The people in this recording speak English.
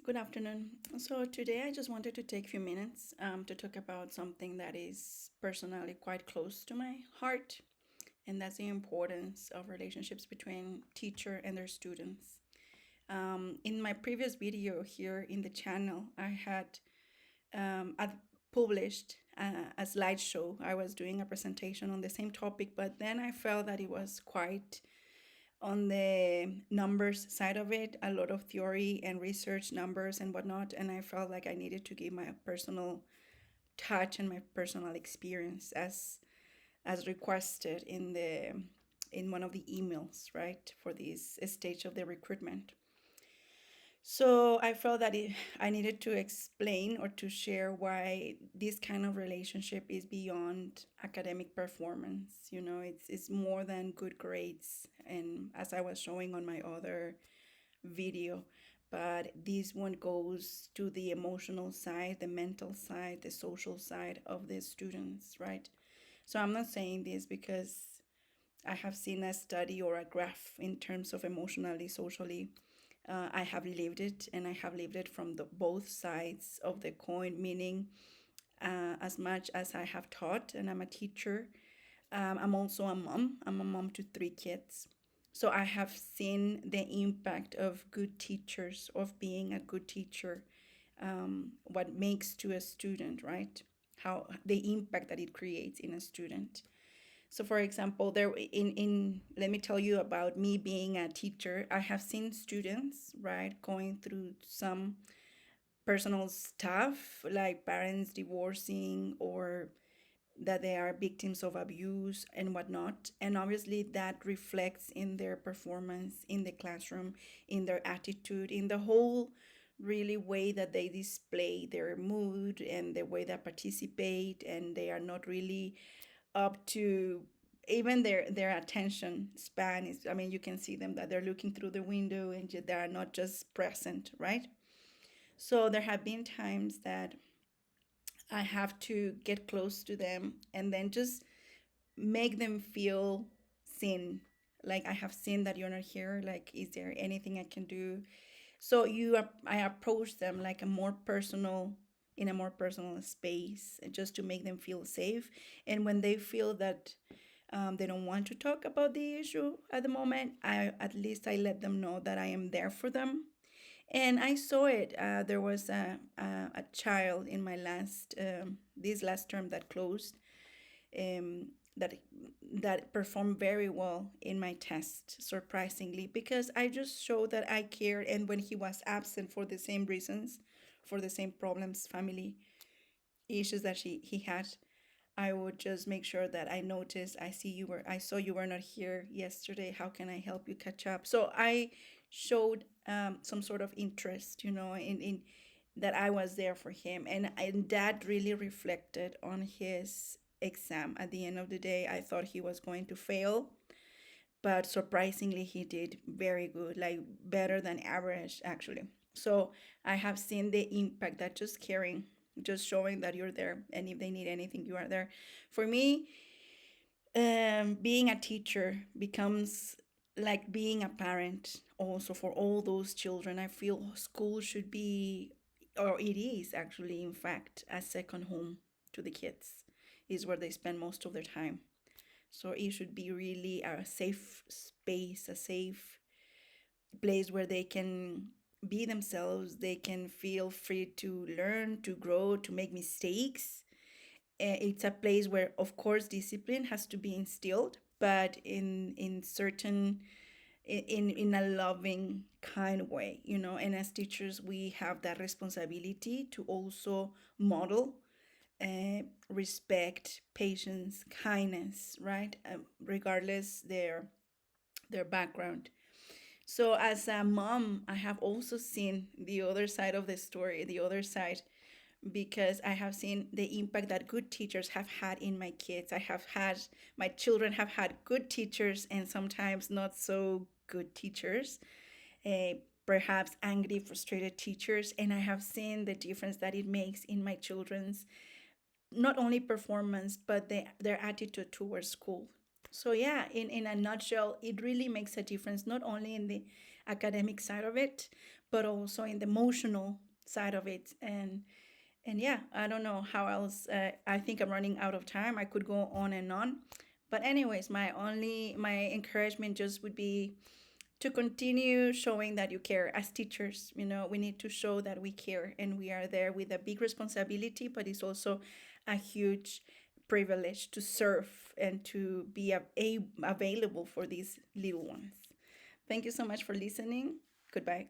Good afternoon. So today I just wanted to take a few minutes to talk about something that is personally quite close to my heart, and that's the importance of relationships between teacher and their students. In my previous video here in the channel, I'd published a slideshow. I was doing a presentation on the same topic, but then I felt that it was quite on the numbers side of it, a lot of theory and research numbers and whatnot, and I felt like I needed to give my personal touch and my personal experience as requested in one of the emails, right, for this stage of the recruitment. So I felt that I needed to explain or to share why this kind of relationship is beyond academic performance. It's more than good grades, and as I was showing on my other video, but this one goes to the emotional side, the mental side, the social side of the students, right? So I'm not saying this because I have seen a study or a graph in terms of emotionally, socially. I have lived it, and I have lived it from the both sides of the coin, meaning as much as I have taught and I'm a teacher, I'm also a mom. I'm a mom to three kids. So I have seen the impact of good teachers, of being a good teacher, what makes to a student, right? How the impact that it creates in a student. So for example, there in let me tell you about me being a teacher. I have seen students, right, going through some personal stuff like parents divorcing or that they are victims of abuse and whatnot. And obviously, that reflects in their performance in the classroom, in their attitude, in the whole really way that they display their mood and the way they participate, and they are not really up to even their attention span is, I mean, you can see them that they're looking through the window and they are not just present, right? So there have been times that I have to get close to them and then just make them feel seen. Like, I have seen that you're not here. Like, is there anything I can do? So I approach them like in a more personal space, just to make them feel safe. And when they feel that they don't want to talk about the issue at the moment, I let them know that I am there for them. And I saw it. There was a child in my this last term that closed, um, that that performed very well in my test, surprisingly, because I just showed that I cared. And when he was absent for the same reasons, for the same problems, family issues that he had, I would just make sure that I noticed. I saw you were not here yesterday. How can I help you catch up? So I showed some sort of interest, in that I was there for him, and that really reflected on his exam. At the end of the day, I thought he was going to fail, but surprisingly, he did very good, like better than average, actually. So I have seen the impact that just caring, just showing that you're there, and if they need anything, you are there. For me, being a teacher becomes like being a parent also for all those children. I feel school should be, or it is actually, in fact, a second home to the kids, is where they spend most of their time. So it should be really a safe space, a safe place where they can be themselves, they can feel free to learn, to grow, to make mistakes. It's a place where, of course, discipline has to be instilled, but in certain in a loving kind way, and as teachers we have that responsibility to also model respect, patience, kindness, right? Regardless their background. So as a mom, I have also seen the other side of the story, the other side, because I have seen the impact that good teachers have had in my kids. My children have had good teachers and sometimes not so good teachers, uh, perhaps angry, frustrated teachers. And I have seen the difference that it makes in my children's not only performance, but their attitude towards school. So yeah, in a nutshell, it really makes a difference, not only in the academic side of it, but also in the emotional side of it. And yeah, I don't know how else. I think I'm running out of time. I could go on and on, but anyways, my encouragement just would be to continue showing that you care. As teachers, we need to show that we care and we are there with a big responsibility, but it's also a huge privilege to serve and to be available for these little ones. Thank you so much for listening. Goodbye.